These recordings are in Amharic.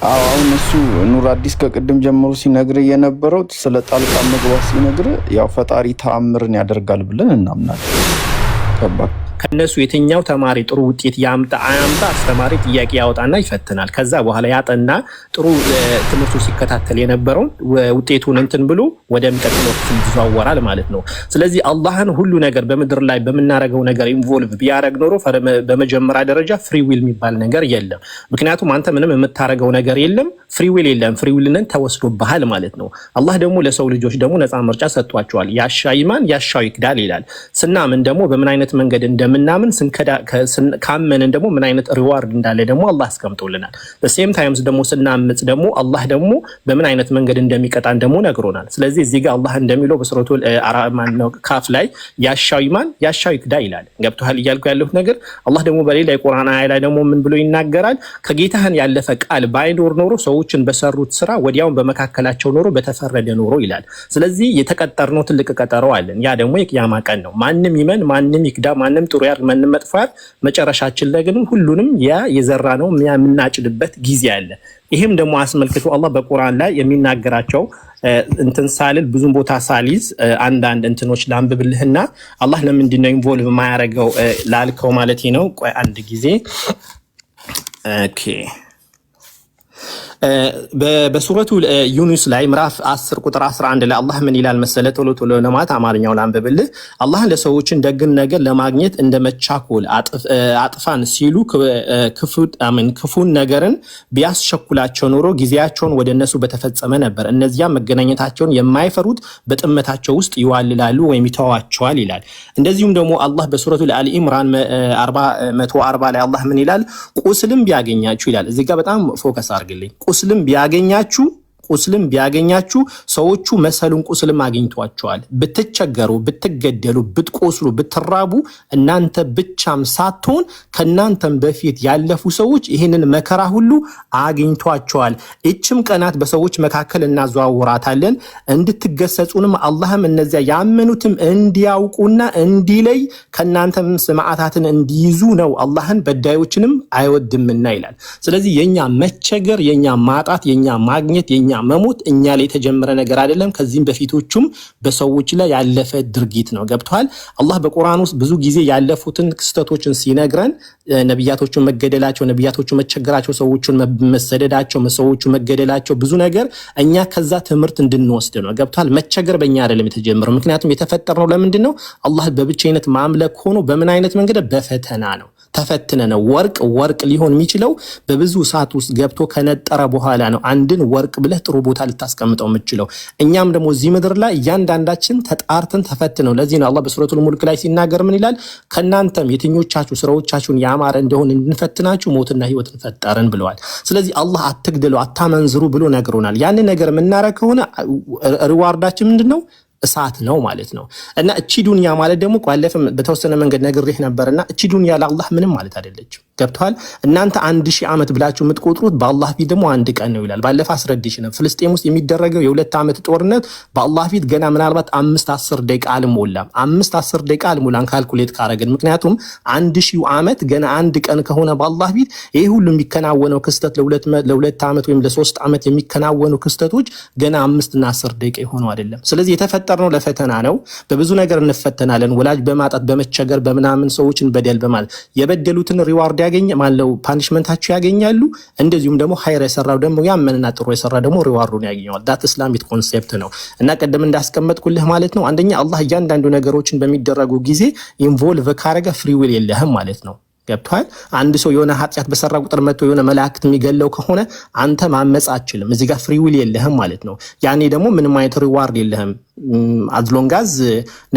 አሁን እሱ ኑር አዲስ ከቅድም ጀምሮ ሲነግር የነበረው ስለ ጣልቃ መግባት ሲነግር ያው ፈጣሪ ተአምርን ያደርጋል ብለን እናምናለን። ገባ? ከነሱ የትኛው ተማሪ ጥሩ ውጤት ያምጣ አያምጣ አስተማሪ ጥያቄ ያወጣና ይፈትናል። ከዛ በኋላ ያጠና ጥሩ ትምህርቱ ሲከታተል የነበረው ውጤቱን እንትን ብሎ ወደሚቀጥለው ክፍል ይዘዋወራል ማለት ነው። ስለዚህ አላህን ሁሉ ነገር በምድር ላይ በምናረገው ነገር ኢንቮልቭ ቢያረግ ኖሮ በመጀመሪያ ደረጃ ፍሪ ዊል የሚባል ነገር የለም። ምክንያቱም አንተ ምንም የምታረገው ነገር የለም፣ ፍሪ ዊል የለም። ፍሪ ዊልን ተወስዶብሃል ማለት ነው። አላህ ደግሞ ለሰው ልጆች ደግሞ ነፃ ምርጫ ሰጥቷቸዋል። ያሻ ይማን ያሻው ይክዳል ይላል። ስናምን ደግሞ በምን አይነት መንገድ እንደምናምን ካመንን ደግሞ ምን አይነት ሪዋርድ እንዳለ ደግሞ አላህ አስቀምጦልናል። በሴም ታይምስ ደግሞ ስናምጽ ደግሞ አላህ ደግሞ በምን አይነት መንገድ እንደሚቀጣን ደግሞ ነግሮናል። ስለዚህ እዚህ ጋር አላህ እንደሚለው በሱረቱል ካፍ ላይ ያሻው ይማን ያሻው ይክዳ ይላል። ገብቶሃል እያልኩ ያለሁት ነገር። አላህ ደግሞ በሌላ የቁርአን አያ ላይ ደግሞ ምን ብሎ ይናገራል? ከጌታህን ያለፈ ቃል ባይኖር ኖሮ ሰዎችን በሰሩት ስራ ወዲያውን በመካከላቸው ኖሮ በተፈረደ ኖሮ ይላል። ስለዚህ የተቀጠርነው ትልቅ ቀጠሮ አለን። ያ ደግሞ የቂያማ ቀን ነው። ማንም ይመን ማንም ይክዳ ማንም ጥሩ ያር ማንም መጥፎ ያር መጨረሻችን ላይ ግን ሁሉንም ያ የዘራ ነው የምናጭድበት ጊዜ አለ። ይሄም ደግሞ አስመልክቶ አላህ በቁርአን ላይ የሚናገራቸው እንትን ሳልል ብዙም ቦታ ሳሊዝ አንዳንድ እንትኖች ላንብብልህና አላህ ለምንድን ነው ኢንቮልቭ የማያደርገው ላልከው ማለት ነው። ቆይ አንድ ጊዜ ኦኬ በሱረቱ ዩኑስ ላይ ምዕራፍ 10 ቁጥር 11 ላይ አላህ ምን ይላል መሰለ? ቶሎ ቶሎ ለማለት አማርኛውን አንብብልህ። አላህ ለሰዎችን ደግን ነገር ለማግኘት እንደመቻኮል አጥፋን ሲሉ ክፉን ነገርን ቢያስቸኩላቸው ኖሮ ጊዜያቸውን ወደ እነሱ በተፈጸመ ነበር። እነዚያ መገናኘታቸውን የማይፈሩት በጥመታቸው ውስጥ ይዋልላሉ ወይም ይተዋቸዋል ይላል። እንደዚሁም ደግሞ አላህ በሱረቱ አሊ ኢምራን 140 ላይ አላህ ምን ይላል? ቁስልም ቢያገኛችሁ ይላል። እዚህ ጋር በጣም ፎከስ አድርግልኝ። ቁስልም ቢያገኛችሁ ሰዎቹ መሰሉን ቁስልም አግኝቷቸዋል። ብትቸገሩ፣ ብትገደሉ፣ ብትቆስሉ፣ ብትራቡ እናንተ ብቻም ሳትሆን ከናንተም በፊት ያለፉ ሰዎች ይህንን መከራ ሁሉ አግኝቷቸዋል። እችም ቀናት በሰዎች መካከል እናዘዋውራታለን እንድትገሰጹንም አላህም እነዚያ ያመኑትም እንዲያውቁና እንዲለይ ከናንተም ስምዓታትን እንዲይዙ ነው። አላህን በዳዮችንም አይወድምና ይላል። ስለዚህ የኛ መቸገር፣ የኛ ማጣት፣ የኛ ማግኘት፣ የኛ መሞት እኛ ላይ የተጀመረ ነገር አይደለም። ከዚህም በፊቶቹም በሰዎች ላይ ያለፈ ድርጊት ነው። ገብቷል? አላህ በቁርአን ውስጥ ብዙ ጊዜ ያለፉትን ክስተቶችን ሲነግረን ነቢያቶቹ መገደላቸው፣ ነቢያቶቹ መቸገራቸው፣ ሰዎቹን መሰደዳቸው፣ ሰዎቹ መገደላቸው ብዙ ነገር እኛ ከዛ ትምህርት እንድንወስድ ነው። ገብቷል? መቸገር በእኛ አይደለም የተጀመረው። ምክንያቱም የተፈጠርነው ለምንድን ነው? አላህ በብቸኝነት ማምለክ ሆኖ በምን አይነት መንገድ? በፈተና ነው። ተፈትነ ነው። ወርቅ ሊሆን የሚችለው በብዙ ሰዓት ውስጥ ገብቶ ከነጠረ በኋላ ነው። አንድን ወርቅ ብለህ ጥሩ ቦታ ልታስቀምጠው የምትችለው። እኛም ደግሞ እዚህ ምድር ላይ እያንዳንዳችን ተጣርተን ተፈትነው። ለዚህ ነው አላህ በሱረቱል ሙልክ ላይ ሲናገር ምን ይላል? ከናንተም የትኞቻችሁ ስራዎቻችሁን ያማረ እንደሆነ እንድንፈትናችሁ ሞትና ህይወትን ፈጠርን ብለዋል። ስለዚህ አላህ አትግደሉ፣ አታመንዝሩ ብሎ ነግሮናል። ያንን ነገር የምናረግ ከሆነ ሪዋርዳችን ምንድነው? እሳት ነው ማለት ነው። እና እቺ ዱንያ ማለት ደግሞ ባለፈም በተወሰነ መንገድ ነግሬህ ነበርና እቺ ዱንያ ለአላህ ምንም ማለት አይደለችም። ገብቷል? እናንተ 1000 ዓመት ብላችሁ የምትቆጥሩት በአላህ ፊት ደግሞ አንድ ቀን ነው ይላል። ባለፈ አስረድሽ ነው። ፍልስጤም ውስጥ የሚደረገው የ2 ዓመት ጦርነት በአላህ ፊት ገና ምናልባት 5-10 ደቂቃ አልሞላም። 5-10 ደቂቃ አልሞላም ካልኩሌት ካረግን። ምክንያቱም 1000 ዓመት ገና አንድ ቀን ከሆነ በአላህ ፊት ይሄ ሁሉ የሚከናወነው ክስተት ለ2 ዓመት ወይም ለ3 ዓመት የሚከናወኑ ክስተቶች ገና 5 እና 10 ደቂቃ የሆነው አይደለም። ስለዚህ የተፈጠርነው ለፈተና ነው። በብዙ ነገር እንፈተናለን። ወላጅ በማጣት በመቸገር በምናምን ሰዎችን በደል በማለት የበደሉትን ሪዋርድ ያገኘ ማለው ፓኒሽመንታቸው ያገኛሉ። እንደዚሁም ደግሞ ሀይር የሰራው ደግሞ ያመንና ጥሩ የሰራ ደግሞ ሪዋርዱን ያገኛል። ዳት እስላሚክ ኮንሴፕት ነው። እና ቀደም እንዳስቀመጥኩልህ ማለት ነው አንደኛ አላህ እያንዳንዱ ነገሮችን በሚደረጉ ጊዜ ኢንቮልቭ ካረገ ፍሪ ዊል የለህም ማለት ነው። ገብቷል? አንድ ሰው የሆነ ኃጢአት በሰራ ቁጥር መጥቶ የሆነ መላእክት የሚገለው ከሆነ አንተ ማመጽ አትችልም። እዚህ ጋር ፍሪ ዊል የለህም ማለት ነው። ያኔ ደግሞ ምንም አይነት ሪዋርድ የለህም። አዝሎንጋዝ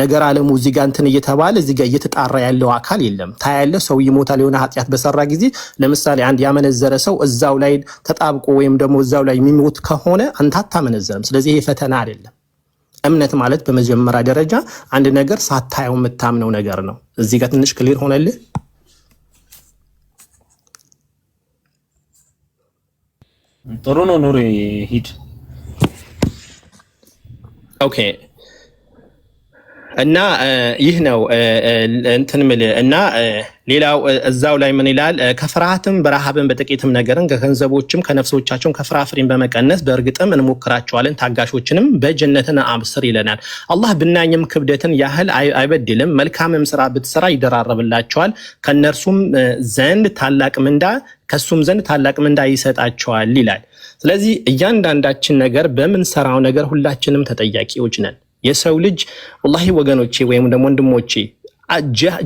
ነገር አለሙ እዚህ ጋር እንትን እየተባለ እዚህ ጋር እየተጣራ ያለው አካል የለም። ታያለ ሰው ይሞታል የሆነ ኃጢአት በሰራ ጊዜ። ለምሳሌ አንድ ያመነዘረ ሰው እዛው ላይ ተጣብቆ ወይም ደግሞ እዛው ላይ የሚሞት ከሆነ አንተ አታመነዘርም። ስለዚህ ይሄ ፈተና አይደለም። እምነት ማለት በመጀመሪያ ደረጃ አንድ ነገር ሳታየው የምታምነው ነገር ነው። እዚህ ጋር ትንሽ ክሊር ሆነልህ? ጥሩ ነው። ኑሪ ሂድ። ኦኬ እና ይህ ነው እንትን ምል እና ሌላው እዛው ላይ ምን ይላል? ከፍርሃትም በረሃብም በጥቂትም ነገርን ከገንዘቦችም ከነፍሶቻቸውም ከፍራፍሬም በመቀነስ በእርግጥም እንሞክራቸዋለን ታጋሾችንም በጀነትን አብስር ይለናል። አላህ ብናኝም ክብደትን ያህል አይበድልም። መልካምም ስራ ብትሰራ ይደራረብላቸዋል፣ ከነርሱም ዘንድ ታላቅ ምንዳ ከሱም ዘንድ ታላቅ ምንዳ ይሰጣቸዋል ይላል። ስለዚህ እያንዳንዳችን ነገር በምንሰራው ነገር ሁላችንም ተጠያቂዎች ነን። የሰው ልጅ ወላሂ ወገኖቼ ወይም ደግሞ ወንድሞቼ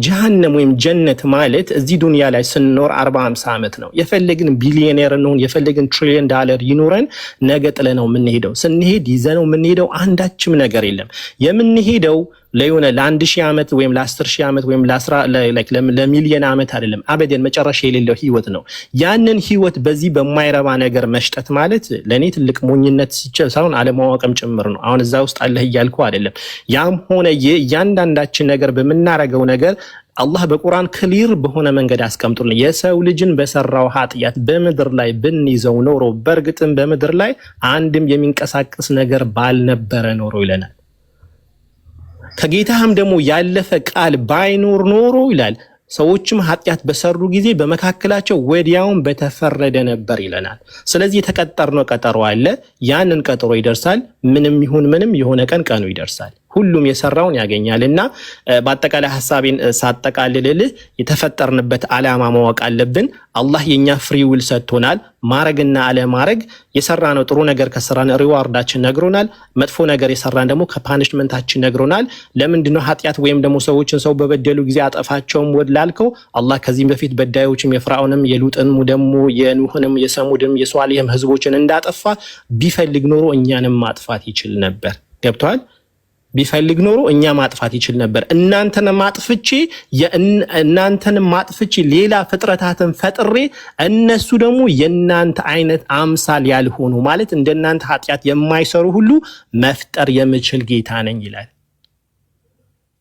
ጀሃነም ወይም ጀነት ማለት እዚህ ዱንያ ላይ ስንኖር 40-50 ዓመት ነው። የፈለግን ቢሊዮኔር ነው የፈለግን ትሪሊየን ዶላር ይኑረን ነገ ጥለነው የምንሄደው ስንሄድ ይዘነው የምንሄደው አንዳችም ነገር የለም። የምንሄደው ለሆነ ለ1000 ዓመት ወይም ለ10000 ዓመት ወይም ለሚሊዮን ዓመት አይደለም። አበደን መጨረሻ የሌለው ህይወት ነው። ያንን ህይወት በዚህ በማይረባ ነገር መሽጠት ማለት ለኔ ትልቅ ሞኝነት ሳይሆን አለማወቅም ጭምር ነው። አሁን እዛ ውስጥ አለህ እያልኩ አይደለም። ያም ሆነ እያንዳንዳችን ነገር በምናረገው ነገር አላህ በቁርአን ክሊር በሆነ መንገድ አስቀምጡልን። የሰው ልጅን በሰራው ኃጢአት በምድር ላይ ብንይዘው ኖሮ በእርግጥም በምድር ላይ አንድም የሚንቀሳቀስ ነገር ባልነበረ ኖሮ ይለናል። ከጌታህም ደግሞ ያለፈ ቃል ባይኖር ኖሮ ይላል ሰዎችም ኃጢአት በሰሩ ጊዜ በመካከላቸው ወዲያውን በተፈረደ ነበር ይለናል። ስለዚህ የተቀጠርነው ቀጠሮ አለ። ያንን ቀጠሮ ይደርሳል። ምንም ይሁን ምንም የሆነ ቀኑ ይደርሳል። ሁሉም የሰራውን ያገኛልና በአጠቃላይ ሐሳቤን ሳጠቃልልልህ የተፈጠርንበት ዓላማ ማወቅ አለብን። አላህ የኛ ፍሪ ዊል ሰጥቶናል። ማረግና አለማረግ የሰራነው ጥሩ ነገር ከሰራን ሪዋርዳችን ነግሮናል። መጥፎ ነገር የሰራን ደግሞ ከፓኒሽመንታችን ነግሮናል። ለምንድነው ኃጢአት ወይም ደግሞ ሰዎችን ሰው በበደሉ ጊዜ አጠፋቸውም ወድላልከው? አላህ ከዚህም በፊት በዳዮችም የፍርዓውንም የሉጥንም ደግሞ የኑህንም የሰሙድም የሷሊህም ህዝቦችን እንዳጠፋ ቢፈልግ ኖሮ እኛንም ማጥፋት ይችል ነበር። ገብቷል? ቢፈልግ ኖሮ እኛ ማጥፋት ይችል ነበር። እናንተን ማጥፍቼ ሌላ ፍጥረታትን ፈጥሬ እነሱ ደግሞ የናንተ አይነት አምሳል ያልሆኑ ማለት እንደናንተ ኃጢአት የማይሰሩ ሁሉ መፍጠር የምችል ጌታ ነኝ ይላል።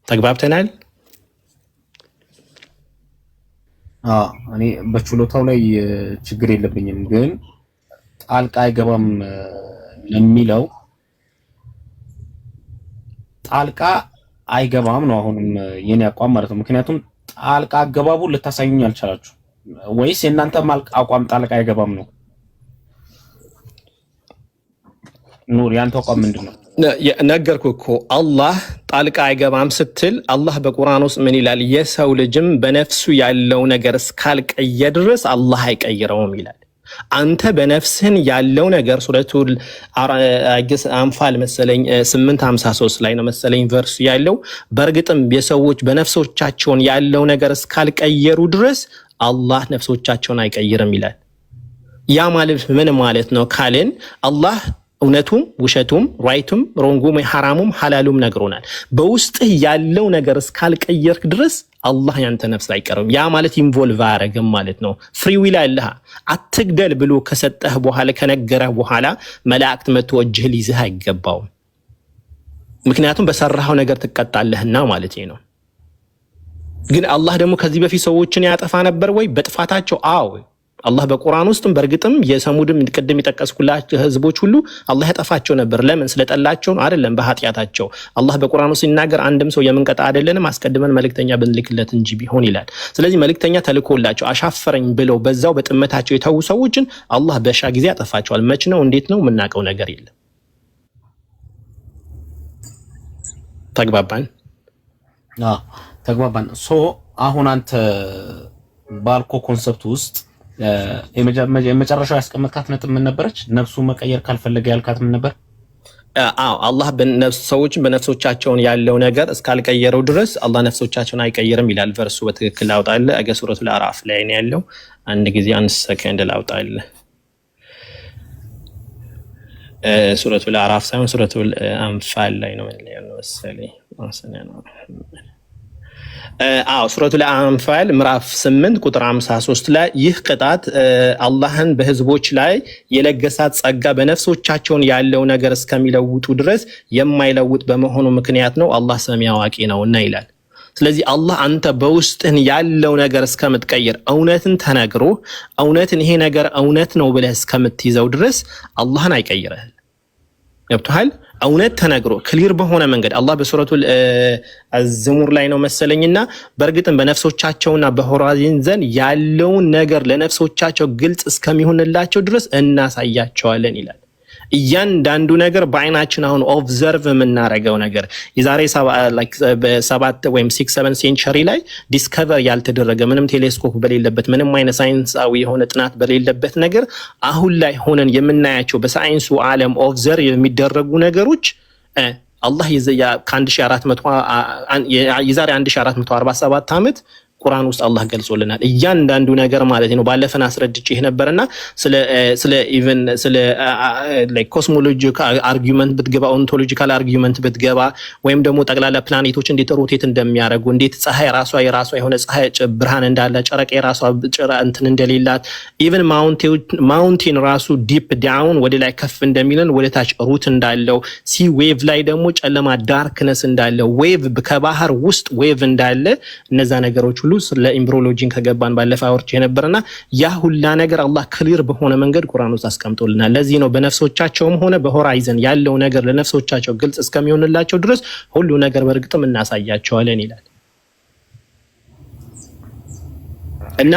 ተግባብተናል? እኔ በችሎታው ላይ ችግር የለብኝም፣ ግን ጣልቃ አይገባም ለሚለው ጣልቃ አይገባም ነው አሁንም የኔ አቋም ማለት ነው። ምክንያቱም ጣልቃ አገባቡ ልታሳዩኝ አልቻላችሁ ወይስ የእናንተ አቋም ጣልቃ አይገባም ነው? ኑር ያንተ አቋም ምንድነው? ነገርኩህ እኮ አላህ ጣልቃ አይገባም ስትል አላህ በቁርአን ውስጥ ምን ይላል? የሰው ልጅም በነፍሱ ያለው ነገር እስካልቀየረ ድረስ አላህ አይቀይረውም ይላል። አንተ በነፍስህን ያለው ነገር ሱረቱል አንፋል መሰለኝ 853 ላይ ነው መሰለኝ ቨርስ ያለው። በእርግጥም የሰዎች በነፍሶቻቸውን ያለው ነገር እስካልቀየሩ ድረስ አላህ ነፍሶቻቸውን አይቀይርም ይላል። ያ ማለት ምን ማለት ነው ካልን አላህ እውነቱም ውሸቱም ራይቱም ሮንጉም ሐራሙም ሐላሉም ነግሮናል። በውስጥህ ያለው ነገር እስካልቀየርክ ድረስ አላህ ያንተ ነፍስ አይቀርም። ያ ማለት ኢንቮልቭ አያረግም ማለት ነው። ፍሪ ዊል አለህ። አትግደል ብሎ ከሰጠህ በኋላ ከነገረህ በኋላ መላእክት መጥቶ እጅህ ሊይዝህ አይገባውም። ምክንያቱም በሰራኸው ነገር ትቀጣለህና ማለት ነው። ግን አላህ ደግሞ ከዚህ በፊት ሰዎችን ያጠፋ ነበር ወይ በጥፋታቸው? አዎ አላህ በቁርአን ውስጥም በእርግጥም የሰሙድም ቅድም የጠቀስኩላችሁ ህዝቦች ሁሉ አላህ ያጠፋቸው ነበር። ለምን? ስለጠላቸው አይደለም፣ በኃጢአታቸው። አላህ በቁርአን ውስጥ ሲናገር አንድም ሰው የምንቀጣ አይደለንም አስቀድመን መልእክተኛ ብንልክለት እንጂ ቢሆን ይላል። ስለዚህ መልእክተኛ ተልኮላቸው አሻፈረኝ ብለው በዛው በጥመታቸው የተዉ ሰዎችን አላህ በሻ ጊዜ ያጠፋቸዋል። መች ነው እንዴት ነው የምናውቀው ነገር የለም። ተግባባን? ተግባባን። አሁን አንተ ባልኮ ኮንሰፕት ውስጥ የመጨረሻው ያስቀመጥካት ነጥብ ምን ነበረች? ነፍሱ መቀየር ካልፈለገ ያልካት ምን ነበር? አላህ ሰዎችን በነፍሶቻቸውን ያለው ነገር እስካልቀየረው ድረስ አላህ ነፍሶቻቸውን አይቀይርም ይላል። ቨርሱ በትክክል ላውጣልህ። አገ ሱረቱል አዕራፍ ላይ ነው ያለው። አንድ ጊዜ አንድ ሰከንድ ላውጣልህ። ሱረቱል አዕራፍ ሳይሆን ሱረቱል አንፋል ላይ ነው ያለው መሰለኝ። ሱረቱል አንፋል ምዕራፍ 8 ቁጥር 53 ላይ ይህ ቅጣት አላህን በህዝቦች ላይ የለገሳት ጸጋ በነፍሶቻቸውን ያለው ነገር እስከሚለውጡ ድረስ የማይለውጥ በመሆኑ ምክንያት ነው። አላህ ሰሚ አዋቂ ነውና ይላል። ስለዚህ አላህ አንተ በውስጥህን ያለው ነገር እስከምትቀይር እውነትን ተነግሮ እውነትን ይሄ ነገር እውነት ነው ብለህ እስከምትይዘው ድረስ አላህን አይቀይርህም። ገብቶሃል? እውነት ተነግሮ ክሊር በሆነ መንገድ አላህ በሱረቱል አዝሙር ላይ ነው መሰለኝና በእርግጥም በነፍሶቻቸውና በሆራይዘን ዘንድ ያለውን ነገር ለነፍሶቻቸው ግልጽ እስከሚሆንላቸው ድረስ እናሳያቸዋለን ይላል። እያንዳንዱ ነገር በአይናችን አሁን ኦብዘርቭ የምናደርገው ነገር የዛሬ 7 ወይም 6-7 ሴንቸሪ ላይ ዲስከቨር ያልተደረገ ምንም ቴሌስኮፕ በሌለበት ምንም አይነት ሳይንሳዊ የሆነ ጥናት በሌለበት ነገር አሁን ላይ ሆነን የምናያቸው በሳይንሱ ዓለም ኦብዘርቭ የሚደረጉ ነገሮች አላህ የዛሬ 1447 ዓመት ቁርአን ውስጥ አላህ ገልጾልናል። እያንዳንዱ ነገር ማለት ነው። ባለፈን አስረድቼ ነበርና ስለ ኢቭን ስለ ኮስሞሎጂካል አርጊውመንት ብትገባ ኦንቶሎጂካል አርጊውመንት ብትገባ ወይም ደግሞ ጠቅላላ ፕላኔቶች እንዴት ሮቴት እንደሚያደርጉ እንዴት ፀሐይ የራሷ የሆነ ፀሐይ ብርሃን እንዳላት ጨረቃ የራሷ እንትን እንደሌላት ኢቭን ማውንቴን ራሱ ዲፕ ዳውን ወደ ላይ ከፍ እንደሚለን ወደ ታች ሩት እንዳለው ሲ ዌቭ ላይ ደግሞ ጨለማ ዳርክነስ እንዳለው ዌቭ ከባህር ውስጥ ዌቭ እንዳለ እነዛ ነገሮች ለኢምብሮሎጂን ከገባን ባለፈ አውርቼ ነበርና ያ ሁላ ነገር አላህ ክሊር በሆነ መንገድ ቁርአን ውስጥ አስቀምጦልናል። ለዚህ ነው በነፍሶቻቸውም ሆነ በሆራይዘን ያለው ነገር ለነፍሶቻቸው ግልጽ እስከሚሆንላቸው ድረስ ሁሉ ነገር በእርግጥም እናሳያቸዋለን ይላል። እና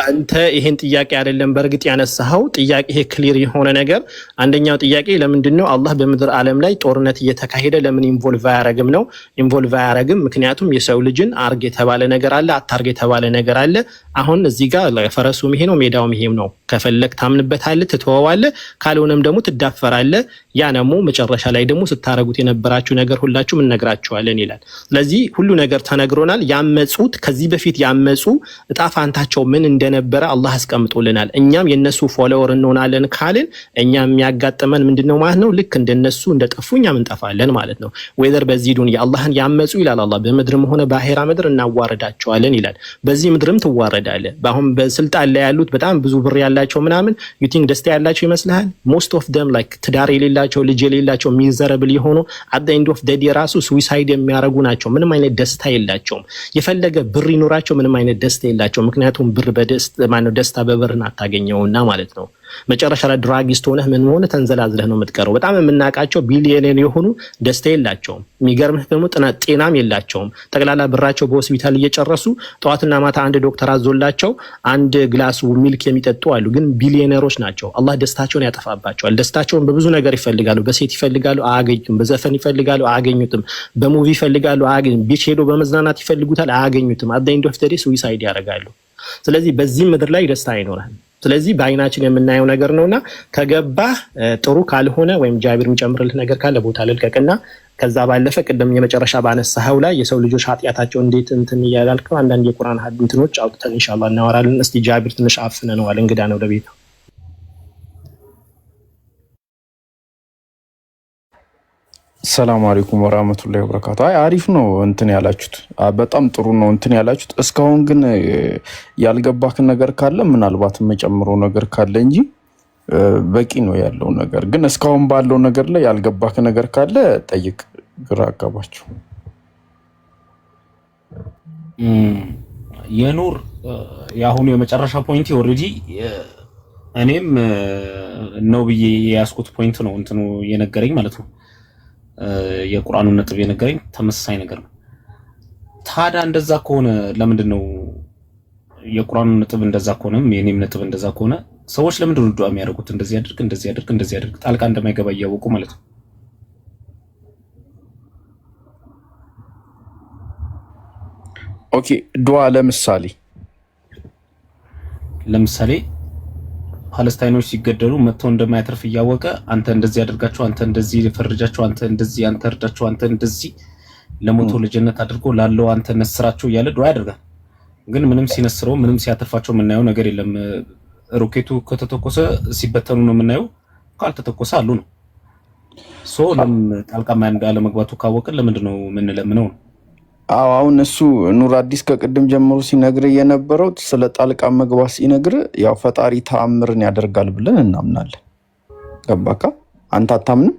አንተ ይሄን ጥያቄ አይደለም በእርግጥ ያነሳኸው ጥያቄ ይሄ ክሊር የሆነ ነገር አንደኛው ጥያቄ ለምንድነው አላህ በምድር ዓለም ላይ ጦርነት እየተካሄደ ለምን ኢንቮልቭ አያረግም ነው? ኢንቮልቭ አያረግም ምክንያቱም የሰው ልጅን አርግ የተባለ ነገር አለ፣ አታርግ የተባለ ነገር አለ። አሁን እዚህ ጋር ፈረሱም ይሄ ነው ሜዳውም ይሄም ነው። ከፈለክ ታምንበታለህ ትተወዋለህ፣ ካልሆነም ደግሞ ትዳፈራለህ። ያ ደግሞ መጨረሻ ላይ ደግሞ ስታረጉት የነበራችሁ ነገር ሁላችሁም እንነግራችኋለን ይላል። ስለዚህ ሁሉ ነገር ተነግሮናል። ያመጹት ከዚህ በፊት ያመጹ እጣ ፋንታቸው ምን እንደነበረ አላህ አስቀምጦልናል። እኛም የነሱ ፎሎወር እንሆናለን ካልን እኛም የሚያጋጥመን ምንድነው ማለት ነው? ልክ እንደነሱ እንደጠፉ እኛም እንጠፋለን ማለት ነው። ወይዘር በዚህ ዱንያ አላህን ያመጹ ይላል አላህ በምድርም ሆነ በአኺራ ምድር እናዋርዳቸዋለን ይላል። በዚህ ምድርም ትዋረዳለህ። አሁን በስልጣን ላይ ያሉት በጣም ብዙ ብር ያላቸው ምናምን ዩ ቲንክ ደስታ ያላቸው ይመስልሃል? ሞስት ኦፍ ደም ላይክ ትዳር የሌላቸው ልጅ የሌላቸው ሚዘረብል የሆኑ አት ዘ ኤንድ ኦፍ ዘ ዴይ ራሱ ስዊሳይድ የሚያረጉ ናቸው። ምንም አይነት ደስታ የላቸውም። የፈለገ ብር ይኖራቸው ምንም አይነት ደስታ የላቸው። ምክንያቱም ብር ደስታ በብርን አታገኘውና ማለት ነው። መጨረሻ ላይ ድራጊስት ሆነህ ምን ሆነ ተንዘላዝለህ ነው የምትቀረው። በጣም የምናውቃቸው ቢሊየነር የሆኑ ደስታ የላቸውም። የሚገርምህ ደግሞ ጤናም የላቸውም። ጠቅላላ ብራቸው በሆስፒታል እየጨረሱ ጠዋትና ማታ አንድ ዶክተር አዞላቸው አንድ ግላስ ሚልክ የሚጠጡ አሉ። ግን ቢሊየነሮች ናቸው። አላህ ደስታቸውን ያጠፋባቸዋል። ደስታቸውን በብዙ ነገር ይፈልጋሉ። በሴት ይፈልጋሉ፣ አያገኙትም። በዘፈን ይፈልጋሉ፣ አያገኙትም። በሙቪ ይፈልጋሉ፣ አያገኙትም። ቢች ሄዶ በመዝናናት ይፈልጉታል፣ አያገኙትም። አት ዘ ኤንድ ኦፍ ዘ ዴይ ሱዊሳይድ ያደርጋሉ። ስለዚህ በዚህ ምድር ላይ ደስታ አይኖርም። ስለዚህ በአይናችን የምናየው ነገር ነውና ከገባህ ጥሩ ካልሆነ ወይም ጃቢር የሚጨምርልህ ነገር ካለ ቦታ ልልቀቅና ከዛ ባለፈ ቅድም የመጨረሻ ባነሳኸው ላይ የሰው ልጆች ኃጢአታቸው እንዴት እንትን እያላልከው አንዳንድ የቁርአን እንትኖች አውጥተን ኢንሻአላህ እናወራለን። እስቲ ጃቢር ትንሽ አፍነነዋል፣ እንግዳ ነው ለቤቱ። ሰላም አለይኩም ወራህመቱላሂ ወበረካቱ። አይ አሪፍ ነው እንትን ያላችሁት፣ በጣም ጥሩ ነው እንትን ያላችሁት። እስካሁን ግን ያልገባክ ነገር ካለ ምናልባት የምጨምረው ነገር ካለ እንጂ በቂ ነው ያለው ነገር። ግን እስካሁን ባለው ነገር ላይ ያልገባክ ነገር ካለ ጠይቅ፣ ግራ አጋባችሁ። የኑር የአሁኑ የመጨረሻ ፖይንት ኦልሬዲ እኔም ነው ብዬ የያዝኩት ፖይንት ነው እንትኑ የነገረኝ ማለት ነው። የቁርአኑን ነጥብ የነገረኝ ተመሳሳይ ነገር ነው። ታዲያ እንደዛ ከሆነ ለምንድን ነው የቁርአኑን ነጥብ እንደዛ ከሆነም የኔም ነጥብ እንደዛ ከሆነ ሰዎች ለምንድን ነው ዱዓ የሚያደርጉት? እንደዚህ ያድርግ እንደዚህ ያድርግ እንደዚህ ያድርግ ጣልቃ እንደማይገባ እያወቁ ማለት ነው። ኦኬ ዱዓ ለምሳሌ ፓለስታይኖች ሲገደሉ መተው እንደማያተርፍ እያወቀ አንተ እንደዚህ ያደርጋቸው፣ አንተ እንደዚህ ፈርጃቸው፣ አንተ እንደዚህ አንተ እርዳቸው፣ አንተ እንደዚህ ለሞቶ ለጀነት አድርጎ ላለው አንተ ነስራቸው እያለ ዱዓ ያደርጋል። ግን ምንም ሲነስረው ምንም ሲያተርፋቸው የምናየው ነገር የለም። ሮኬቱ ከተተኮሰ ሲበተኑ ነው የምናየው፣ ካልተተኮሰ አሉ ነው። ሶ ጣልቃ አለመግባቱ ካወቅን ለምንድን ነው የምንለምነው? አሁን እሱ ኑር አዲስ ከቅድም ጀምሮ ሲነግር የነበረው ስለ ጣልቃ መግባት ሲነግር ያው ፈጣሪ ተአምርን ያደርጋል ብለን እናምናለን። ገባካ? አንተ አታምንም?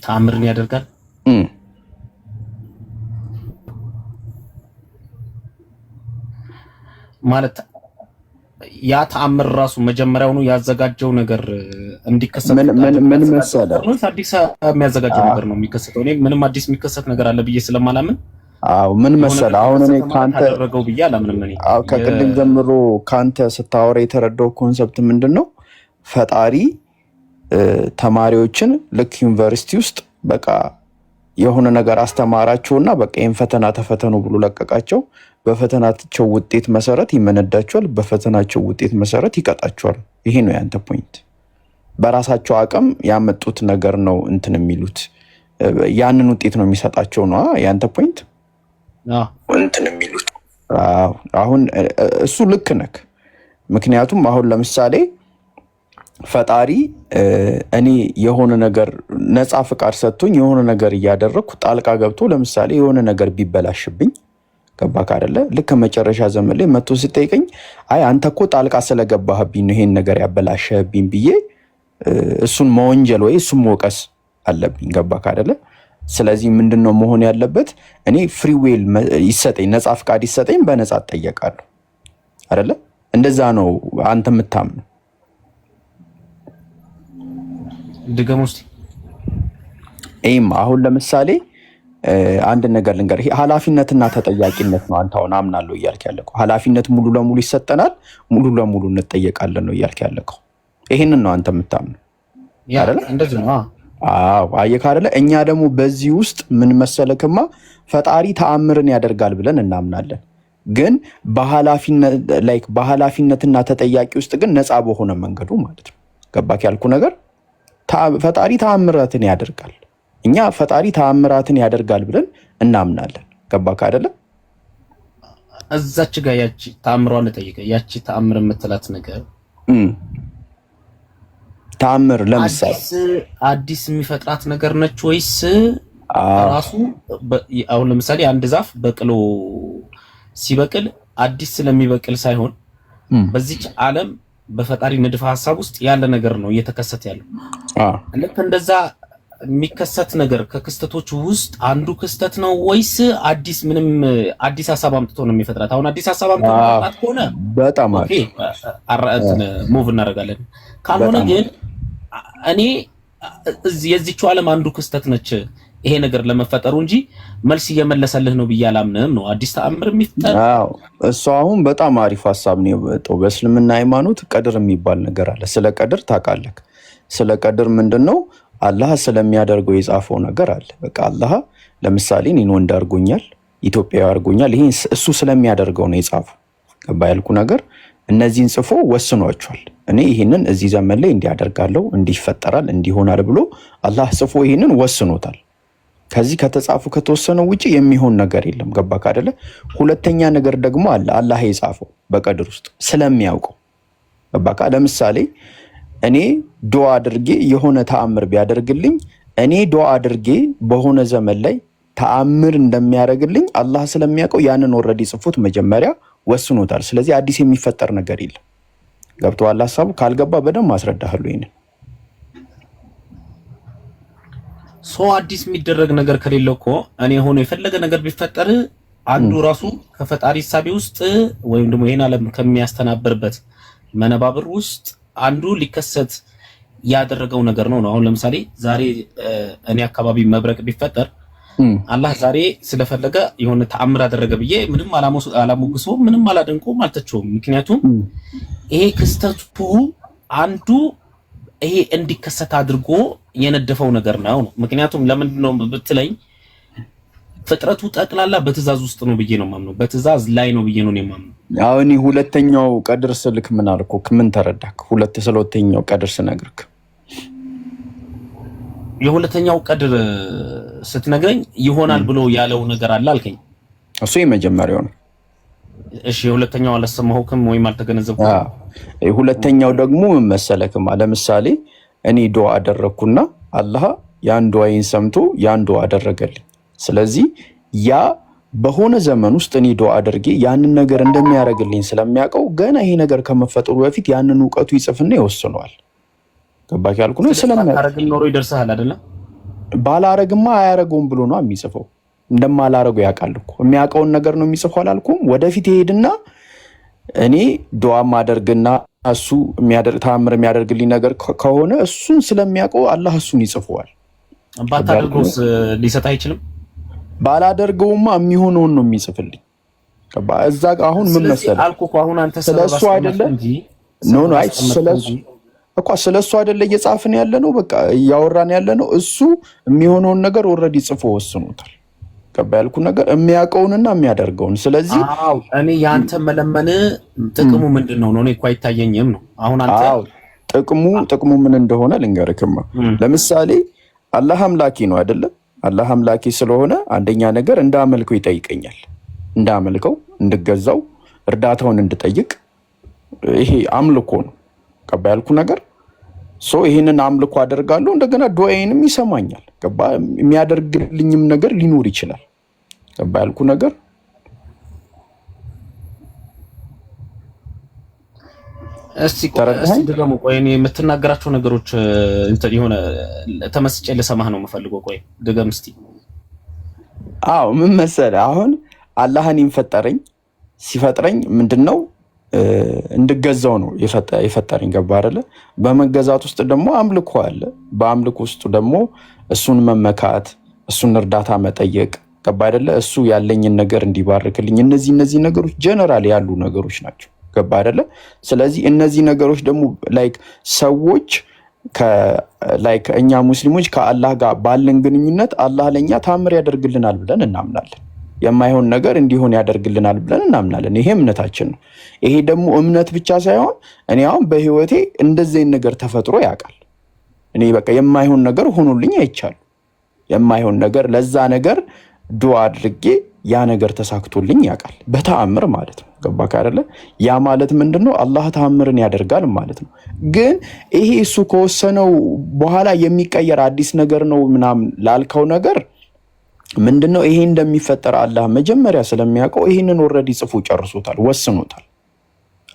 ተአምርን ያደርጋል ማለት ያ ተአምር ራሱ መጀመሪያውኑ ያዘጋጀው ነገር እንዲከሰት ምን መሰለህ አዲስ የሚያዘጋጀው ነገር ነው የሚከሰተው። እኔ ምንም አዲስ የሚከሰት ነገር አለ ብዬ ስለማላምን ምን መሰለህ አሁን እኔ ካንተ ያደረገው ብዬ አላምንም። እኔ ከቅድም ጀምሮ ካንተ ስታወራ የተረዳው ኮንሰፕት ምንድነው? ፈጣሪ ተማሪዎችን ልክ ዩኒቨርሲቲ ውስጥ በቃ የሆነ ነገር አስተማራቸውና በቃ ይሄን ፈተና ተፈተኑ ብሎ ለቀቃቸው። በፈተናቸው ውጤት መሰረት ይመነዳቸዋል፣ በፈተናቸው ውጤት መሰረት ይቀጣቸዋል። ይሄ ነው ያንተ ፖይንት። በራሳቸው አቅም ያመጡት ነገር ነው እንትን የሚሉት ያንን ውጤት ነው የሚሰጣቸው ነው ያንተ ፖይንት እንትን የሚሉት። አሁን እሱ ልክ ነክ። ምክንያቱም አሁን ለምሳሌ ፈጣሪ እኔ የሆነ ነገር ነፃ ፍቃድ ሰጥቶኝ የሆነ ነገር እያደረግኩ ጣልቃ ገብቶ ለምሳሌ የሆነ ነገር ቢበላሽብኝ ገባክ አይደለ? ልክ መጨረሻ ዘመን ላይ መጥቶ ሲጠይቀኝ አይ አንተ እኮ ጣልቃ ስለገባህብኝ ነው ይሄን ነገር ያበላሸህብኝ ብዬ እሱን መወንጀል ወይ እሱን መውቀስ አለብኝ። ገባክ አይደለ? ስለዚህ ምንድነው መሆን ያለበት? እኔ ፍሪ ዊል ይሰጠኝ፣ ነፃ ፍቃድ ይሰጠኝ፣ በነፃ እጠየቃለሁ አይደለ? እንደዛ ነው አንተ የምታምነው። ድገም ውስጥ ይሄም አሁን ለምሳሌ አንድ ነገር ልንገር፣ ኃላፊነትና ተጠያቂነት ነው። አንተ አሁን አምናለሁ እያልክ ያለከው ኃላፊነት ሙሉ ለሙሉ ይሰጠናል፣ ሙሉ ለሙሉ እንጠየቃለን ነው እያልክ ያለከው። ይሄንን ነው አንተ የምታምነው አይደለ? እንደዚህ ነው። አዎ አየህ አይደለ? እኛ ደግሞ በዚህ ውስጥ ምን መሰለክማ ፈጣሪ ተአምርን ያደርጋል ብለን እናምናለን። ግን በኃላፊነትና ተጠያቂ ውስጥ ግን ነፃ በሆነ መንገዱ ማለት ነው። ገባክ ያልኩ ነገር? ፈጣሪ ተአምራትን ያደርጋል። እኛ ፈጣሪ ተአምራትን ያደርጋል ብለን እናምናለን። ገባክ አይደለ? እዛች ጋር ያቺ ተአምሯን ጠይቀ ያቺ ተአምር የምትላት ነገር ተአምር ለምሳሌ አዲስ የሚፈጥራት ነገር ነች ወይስ ራሱ? አሁን ለምሳሌ አንድ ዛፍ በቅሎ ሲበቅል አዲስ ስለሚበቅል ሳይሆን በዚች ዓለም በፈጣሪ ንድፈ ሐሳብ ውስጥ ያለ ነገር ነው እየተከሰተ ያለው። ልክ እንደዛ የሚከሰት ነገር ከክስተቶች ውስጥ አንዱ ክስተት ነው ወይስ ምንም አዲስ ሐሳብ አምጥቶ ነው የሚፈጥራት? አሁን አዲስ ሐሳብ አምጥቶ ማውጣት ከሆነ በጣም ሙቭ እናደርጋለን። ካልሆነ ግን እኔ የዚህችው ዓለም አንዱ ክስተት ነች ይሄ ነገር ለመፈጠሩ እንጂ መልስ እየመለሰልህ ነው ብዬ አላምንም። ነው አዲስ ተአምር የሚፈጠር እሱ አሁን በጣም አሪፍ ሐሳብ ነው የወጣው። በእስልምና ሃይማኖት ቀድር የሚባል ነገር አለ። ስለ ቀድር ታውቃለህ? ስለ ቀድር ምንድነው? አላህ ስለሚያደርገው የጻፈው ነገር አለ። በቃ አላህ ለምሳሌ እኔን ወንድ አድርጎኛል፣ ኢትዮጵያዊ አድርጎኛል። ይሄን እሱ ስለሚያደርገው ነው የጻፈው። ገባ ያልኩ ነገር? እነዚህን ጽፎ ወስኗቸዋል። እኔ ይሄንን እዚህ ዘመን ላይ እንዲያደርጋለሁ፣ እንዲፈጠራል፣ እንዲሆናል ብሎ አላህ ጽፎ ይሄንን ወስኖታል። ከዚህ ከተጻፉ ከተወሰነው ውጪ የሚሆን ነገር የለም። ገባክ አይደለ? ሁለተኛ ነገር ደግሞ አለ አላህ የጻፈው በቀድር ውስጥ ስለሚያውቀው። ገባካ? ለምሳሌ እኔ ዱዓ አድርጌ የሆነ ተአምር ቢያደርግልኝ እኔ ዱዓ አድርጌ በሆነ ዘመን ላይ ተአምር እንደሚያደርግልኝ አላህ ስለሚያውቀው ያንን ኦልሬዲ ጽፎት መጀመሪያ ወስኖታል። ስለዚህ አዲስ የሚፈጠር ነገር የለም። ገብቶሃል ሐሳቡ? ካልገባ በደንብ አስረዳሃለሁ ይሄንን። አዲስ የሚደረግ ነገር ከሌለ እኮ እኔ ሆኖ የፈለገ ነገር ቢፈጠር አንዱ ራሱ ከፈጣሪ ሐሳብ ውስጥ ወይም ደግሞ ይሄን ዓለም ከሚያስተናብርበት መነባብር ውስጥ አንዱ ሊከሰት ያደረገው ነገር ነው። አሁን ለምሳሌ ዛሬ እኔ አካባቢ መብረቅ ቢፈጠር አላህ ዛሬ ስለፈለገ የሆነ ተአምር አደረገ ብዬ ምንም አላሞግሶ ምንም አላደንቆም አልተቸውም። ምክንያቱም ይሄ ክስተቱ አንዱ ይሄ እንዲከሰት አድርጎ የነደፈው ነገር ነው። ምክንያቱም ለምንድን ነው ብትለኝ ፍጥረቱ ጠቅላላ በትእዛዝ ውስጥ ነው ብዬ ነው የማምነው። በትእዛዝ ላይ ነው ብዬ ነው የማምነው። አሁን ሁለተኛው ቀድር ስልክ ምን አልኩህ? ምን ተረዳክ? ስለሁለተኛው ቀድር ስነግርክ የሁለተኛው ቀድር ስትነግረኝ ይሆናል ብሎ ያለው ነገር አለ አልከኝ። እሱ የመጀመሪያው ነው። እሺ የሁለተኛው አልሰማሁክም ወይም አልተገነዘብኩም። ሁለተኛው ደግሞ መሰለክም ለምሳሌ እኔ ዱዓ አደረኩና አላህ ያን ዱዓዬን ሰምቶ ያን ዱዓ አደረገልኝ። ስለዚህ ያ በሆነ ዘመን ውስጥ እኔ ዱዓ አድርጌ ያንን ነገር እንደሚያደርግልኝ ስለሚያውቀው ገና ይሄ ነገር ከመፈጠሩ በፊት ያንን ዕውቀቱ ይጽፍና ይወስነዋል። ገባክ ያልኩ ነው? ስለማያረግም ኖሮ ይደርሳል አይደለ? ባላረግማ አያረገውም ብሎ ነው የሚጽፈው። እንደማላረገው ያውቃል እኮ የሚያውቀውን ነገር ነው የሚጽፈው አላልኩም? ወደፊት ይሄድና እኔ ዱዓ ማደርግና እሱ ተአምር የሚያደርግልኝ ነገር ከሆነ እሱን ስለሚያውቀው አላህ እሱን ይጽፈዋል። ባታደርገውስ ሊሰጥ አይችልም? ባላደርገውማ የሚሆነውን ነው የሚጽፍልኝ። እዛ አሁን ምን መሰለህ አልኩ እኮ አሁን አንተ ስለሱ አይደለም አይ ስለሱ አይደለ እየጻፍን ያለ ነው፣ በቃ እያወራን ያለ ነው። እሱ የሚሆነውን ነገር ኦልሬዲ ጽፎ ወስኖታል። ያልኩ ነገር የሚያውቀውንና የሚያደርገውን። ስለዚህ እኔ ያንተ መለመን ጥቅሙ ምንድነው ነው? እኔ እኮ አይታየኝም ነው። አሁን አንተ ጥቅሙ ምን እንደሆነ ልንገርክማ። ለምሳሌ አላህ አምላኪ ነው አይደለ? አላህ አምላኪ ስለሆነ አንደኛ ነገር እንዳመልከው ይጠይቀኛል። እንዳመልከው፣ እንድገዛው፣ እርዳታውን እንድጠይቅ። ይሄ አምልኮ ነው። ያልኩ ነገር ይሄንን አምልኮ አደርጋለሁ። እንደገና ዱዓዬንም ይሰማኛል። የሚያደርግልኝም ነገር ሊኖር ይችላል። ያልኩ ነገር እስቲ ደግሞ ቆይ እኔ የምትናገራቸው ነገሮች የሆነ ተመስጬ ልሰማህ ነው የምፈልገው። ቆይ ድገም እስቲ። ምን መሰለህ አሁን አላህ እኔን ፈጠረኝ። ሲፈጥረኝ ምንድነው እንድገዛው ነው የፈጠረኝ። ገባ አይደለ? በመገዛት ውስጥ ደግሞ አምልኮ አለ። በአምልኮ ውስጥ ደግሞ እሱን መመካት፣ እሱን እርዳታ መጠየቅ። ገባ አይደለ? እሱ ያለኝን ነገር እንዲባርክልኝ። እነዚህ ነገሮች ጀነራል ያሉ ነገሮች ናቸው። ገባ አይደለ? ስለዚህ እነዚህ ነገሮች ደግሞ ሰዎች እኛ ሙስሊሞች ከአላህ ጋር ባለን ግንኙነት አላህ ለኛ ታምር ያደርግልናል ብለን እናምናለን። የማይሆን ነገር እንዲሆን ያደርግልናል ብለን እናምናለን። ይሄ እምነታችን ነው። ይሄ ደግሞ እምነት ብቻ ሳይሆን እኔ አሁን በህይወቴ እንደዚህ ነገር ተፈጥሮ ያውቃል። እኔ በቃ የማይሆን ነገር ሆኖልኝ አይቻልም። የማይሆን ነገር ለዛ ነገር ዱዓ አድርጌ ያ ነገር ተሳክቶልኝ ያውቃል። በተአምር ማለት ነው። ገባህ አይደለ? ያ ማለት ምንድነው? አላህ ተአምርን ያደርጋል ማለት ነው። ግን ይሄ እሱ ከወሰነው በኋላ የሚቀየር አዲስ ነገር ነው ምናምን ላልከው ነገር ምንድነው? ይሄ እንደሚፈጠር አላህ መጀመሪያ ስለሚያውቀው ይሄንን ኦልሬዲ ጽፎ ጨርሶታል፣ ወስኖታል።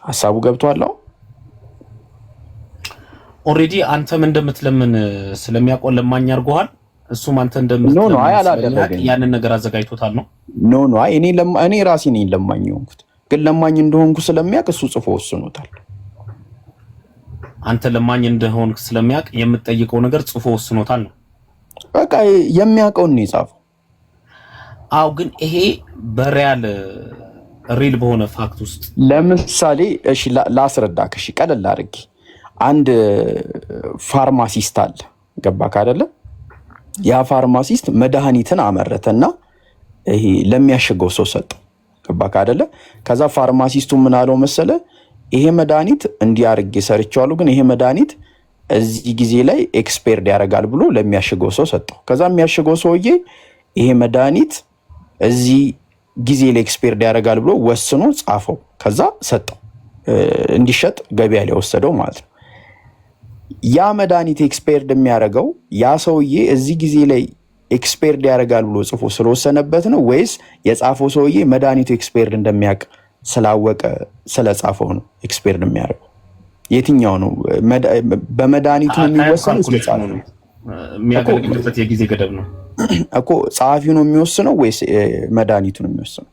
ሐሳቡ ገብቷል? ኦልሬዲ አንተም እንደምትለምን ስለሚያውቀው ለማኝ አድርጎሃል። እሱም አንተ እንደምትለምን ያንን ነገር አዘጋጅቶታል ነው። እኔ ራሴ ነኝ ለማኝ የሆንኩት፣ ግን ለማኝ እንደሆንኩ ስለሚያውቅ እሱ ጽፎ ወስኖታል። አንተ ለማኝ እንደሆንክ ስለሚያውቅ የምትጠይቀው ነገር ጽፎ ወስኖታል ነው። በቃ የሚያውቀውን ነው የጻፈው። ግን ይሄ በሪያል ሪል በሆነ ፋክት ውስጥ ለምሳሌ እሺ ላስረዳክ። እሺ ቀለል አድርጌ አንድ ፋርማሲስት አለ። ገባክ አይደለ? ያ ፋርማሲስት መድኃኒትን አመረተና ይሄ ለሚያሽገው ሰው ሰጠው። ገባክ አይደለ? ከዛ ፋርማሲስቱ ምን አለው መሰለ? ይሄ መድኃኒት እንዲያርግ ሰርቻለሁ፣ ግን ይሄ መድኃኒት እዚህ ጊዜ ላይ ኤክስፓየርድ ያደርጋል ብሎ ለሚያሽገው ሰው ሰጠው። ከዛ የሚያሽገው ሰውዬ ይሄ መድኃኒት እዚህ ጊዜ ላይ ኤክስፓየርድ ያደርጋል ብሎ ወስኖ ጻፈው። ከዛ ሰጠው እንዲሸጥ ገበያ ላይ ወሰደው ማለት ነው። ያ መድኃኒት ኤክስፓየርድ የሚያደርገው ያ ሰውዬ እዚህ ጊዜ ላይ ኤክስፓየርድ ያደርጋል ብሎ ጽፎ ስለወሰነበት ነው ወይስ የጻፈው ሰውዬ መድኃኒቱ ኤክስፓየርድ እንደሚያውቅ ስላወቀ ስለጻፈው ነው ኤክስፓየርድ የሚያደርገው? የትኛው ነው? በመድኃኒቱ የሚወሰነው ስለጻፈው ነው? የሚያገለግልበት የጊዜ ገደብ ነው እኮ። ጸሐፊው ነው የሚወስነው ወይስ መድኃኒቱ ነው የሚወስነው?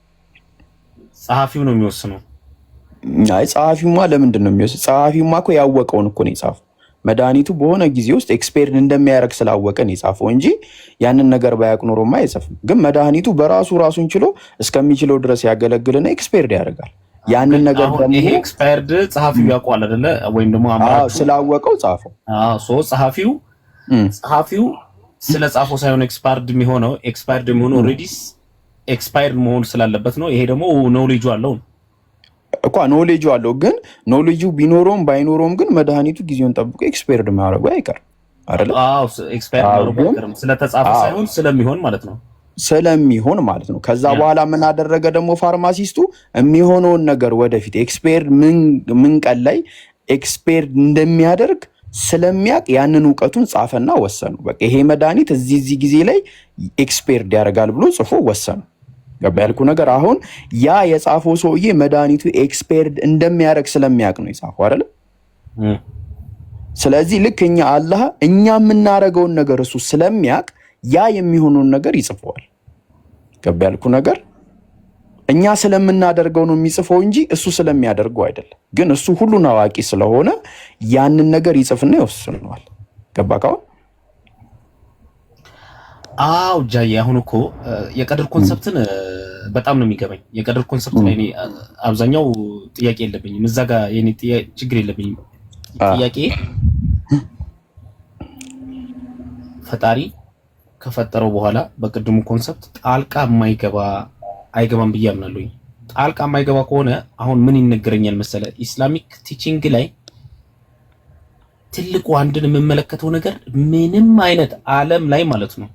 ጸሐፊው ነው የሚወስነው። አይ ጸሐፊውማ ለምንድን ነው የሚወስነው? ጸሐፊውማ እኮ ያወቀውን እኮ ነው የጻፈው። መድኃኒቱ በሆነ ጊዜ ውስጥ ኤክስፓየርድ እንደሚያደርግ ስላወቀ ነው የጻፈው እንጂ ያንን ነገር ባያውቅ ኖሮማ አይጽፍም። ግን መድኃኒቱ በራሱ ራሱን ችሎ እስከሚችለው ድረስ ያገለግልና ኤክስፓየርድ ያደርጋል። ያንን ነገር ደግሞ ይሄ ኤክስፓየርድ ጸሐፊው ያውቀዋል አይደለ? ወይም ደግሞ አማራጭ ስላወቀው ጻፈው። ጸሐፊው ስለ ጻፈው ሳይሆን ኤክስፓየርድ የሚሆነው ኦልሬዲ ኤክስፓየርድ መሆን ስላለበት ነው። ይሄ ደግሞ ኖሌጁ አለው እኮ ኖሌጁ አለው። ግን ኖሌጁ ቢኖረውም ባይኖረውም ግን መድኃኒቱ ጊዜውን ጠብቆ ኤክስፓየርድ ማድረጉ አይቀርም አይደል? ኤክስፓየርድ ማድረጉ አይቀርም። ስለተጻፈ ሳይሆን ስለሚሆን ማለት ነው። ከዛ በኋላ ምን አደረገ ደግሞ ፋርማሲስቱ? የሚሆነውን ነገር ወደፊት ኤክስፓየርድ ምን ቀን ላይ ኤክስፓየርድ እንደሚያደርግ ስለሚያውቅ ያንን እውቀቱን ጻፈና ወሰኑ። በቃ ይሄ መድኃኒት እዚህ ጊዜ ላይ ኤክስፓየርድ ያደርጋል ብሎ ጽፎ ወሰኑ። ገባ ያልኩ ነገር? አሁን ያ የጻፈው ሰውዬ መድኃኒቱ ኤክስፓየርድ እንደሚያደርግ ስለሚያውቅ ነው የጻፈው አይደል? ስለዚህ ልክ አላህ እኛ የምናደርገውን ነገር እሱ ስለሚያውቅ ያ የሚሆነውን ነገር ይጽፈዋል። ገባ ያልኩ ነገር? እኛ ስለምናደርገው ነው የሚጽፈው እንጂ እሱ ስለሚያደርገው አይደለም። ግን እሱ ሁሉን አዋቂ ስለሆነ ያንን ነገር ይጽፍና ይወስነዋል። ገባህ? አው ጃዬ አሁን እኮ የቀድር ኮንሰፕትን በጣም ነው የሚገባኝ። የቀድር ኮንሰፕት ላይ እኔ አብዛኛው ጥያቄ የለብኝም። እዛ ጋር የኔ ችግር የለብኝም። ጥያቄ ፈጣሪ ከፈጠረው በኋላ በቅድሙ ኮንሰፕት ጣልቃ አይገባም ብዬ አምናለሁ። ጣልቃ የማይገባ ከሆነ አሁን ምን ይነገረኛል መሰለ? ኢስላሚክ ቲቺንግ ላይ ትልቁ አንድን የምመለከተው ነገር ምንም አይነት ዓለም ላይ ማለት ነው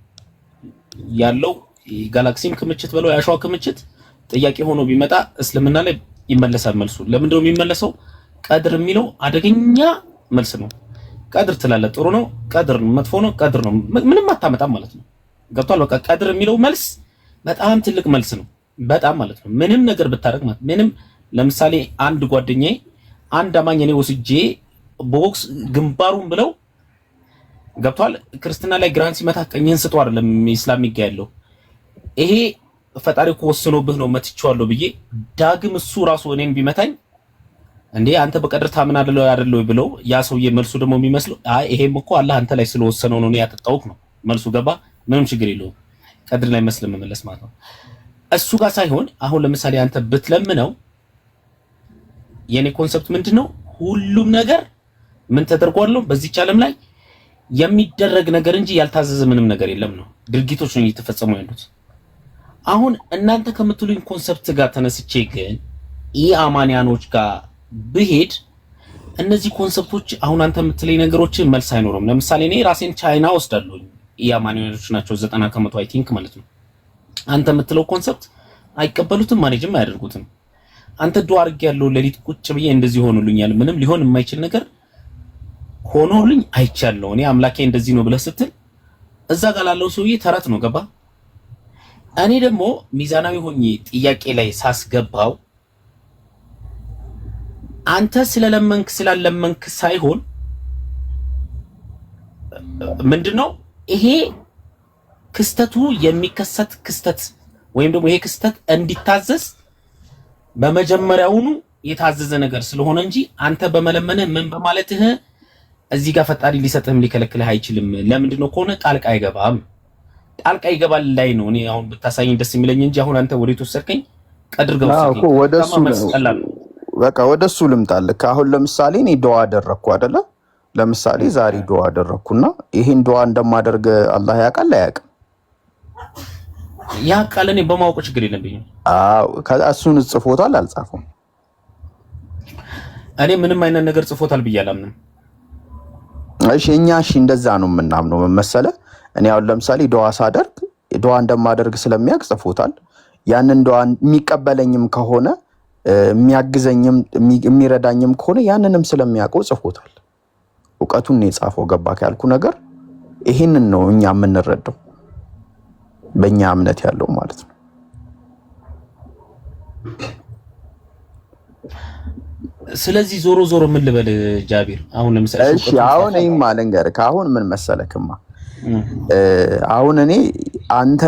ያለው ጋላክሲም ክምችት በለው ያሸዋ ክምችት ጥያቄ ሆኖ ቢመጣ እስልምና ላይ ይመለሳል መልሱ። ለምንድን ነው የሚመለሰው? ቀድር የሚለው አደገኛ መልስ ነው። ቀድር ትላለህ፣ ጥሩ ነው። ቀድር መጥፎ ነው። ቀድር ነው ምንም አታመጣም ማለት ነው። ገብቷል? በቃ ቀድር የሚለው መልስ በጣም ትልቅ መልስ ነው። በጣም ማለት ነው። ምንም ነገር ብታረግ ማለት ምንም ለምሳሌ አንድ ጓደኛዬ አንድ አማኝ እኔ ወስጄ ቦክስ ግንባሩን ብለው ገብቷል። ክርስትና ላይ ግራን ሲመታ ቀኝን ስጡ አይደለም ኢስላም ያለው ይሄ ፈጣሪ እኮ ወስኖብህ ነው መትቼዋለሁ ብዬ ዳግም እሱ ራሱ እኔን ቢመታኝ እንዴ አንተ በቀድር ታምናለህ አይደል ብለው ያ ሰውዬ መልሱ ደግሞ የሚመስለው አይ ይሄም እኮ አላህ አንተ ላይ ስለወሰነው ነው ያጠጣውክ ነው መልሱ። ገባ? ምንም ችግር የለውም። ቀድር ላይ መስለም መመለስ ማለት ነው። እሱ ጋር ሳይሆን አሁን ለምሳሌ አንተ ብትለምነው የኔ ኮንሰፕት ምንድነው? ሁሉም ነገር ምን ተደርጓል በዚህ ዓለም ላይ የሚደረግ ነገር እንጂ ያልታዘዘ ምንም ነገር የለም ነው። ድርጊቶች ነው እየተፈጸሙ ያሉት። አሁን እናንተ ከምትሉኝ ኮንሰፕት ጋር ተነስቼ ግን ኢአማንያኖች ጋር ብሄድ እነዚህ ኮንሰፕቶች አሁን አንተ የምትለኝ ነገሮች መልስ አይኖርም። ለምሳሌ እኔ ራሴን ቻይና ወስዳለሁ። ኢአማንያኖች ናቸው 90% አይ ቲንክ ማለት ነው። አንተ የምትለው ኮንሰፕት አይቀበሉትም፣ ማኔጅም አያደርጉትም። አንተ ዱአ አድርጌያለሁ ሌሊት ቁጭ ብዬ እንደዚህ ሆኖልኛል፣ ምንም ሊሆን የማይችል ነገር ሆኖልኝ አይቻለሁ እኔ አምላኬ እንደዚህ ነው ብለህ ስትል እዛ ጋር ላለው ሰውዬ ተረት ነው። ገባ? እኔ ደግሞ ሚዛናዊ ሆኜ ጥያቄ ላይ ሳስገባው አንተ ስለለመንክ ስላለመንክ ሳይሆን ምንድነው ይሄ ክስተቱ የሚከሰት ክስተት ወይም ደግሞ ይሄ ክስተት እንዲታዘዝ በመጀመሪያውኑ የታዘዘ ነገር ስለሆነ እንጂ አንተ በመለመንህ ምን በማለትህ እዚህ ጋር ፈጣሪ ሊሰጥህም ሊከለክልህ አይችልም። ለምንድነው ከሆነ ጣልቃ አይገባም። ጣልቃ ይገባል ላይ ነው እኔ አሁን ብታሳይኝ ደስ የሚለኝ እንጂ አሁን አንተ ወዴት ወሰድከኝ? ቀድር ገውሰድከኝ እኮ ወደሱ በቃ ወደሱ ልምጣልህ። አሁን ለምሳሌ እኔ ዱአ አደረኩ አይደለ? ለምሳሌ ዛሬ ዱአ አደረኩና ይሄን ዱአ እንደማደርግ አላህ ያውቃል አያውቅም? ያውቃል። እኔ በማወቅ ችግር የለብኝም። አዎ ከዛ እሱን ጽፎታል አልጻፈውም? እኔ ምንም አይነት ነገር ጽፎታል ብዬ አላምንም። እሺ እኛ እንደዛ ነው የምናምነው መሰለህ። እኔ አሁን ለምሳሌ ዱአ ሳደርግ ዱአ እንደማደርግ ስለሚያውቅ ጽፎታል። ያንን ዱአ የሚቀበለኝም ከሆነ የሚያግዘኝም የሚረዳኝም ከሆነ ያንንም ስለሚያውቀው ጽፎታል። እውቀቱን ነው የጻፈው። ገባ ካልኩ ነገር ይሄንን ነው እኛ የምንረዳው በእኛ እምነት ያለው ማለት ነው። ስለዚህ ዞሮ ዞሮ ምን ልበል ጃቢር? አሁን ለምሳሌ እሺ አሁን እኔ ማለንገርክ አሁን ምን መሰለክማ አሁን እኔ አንተ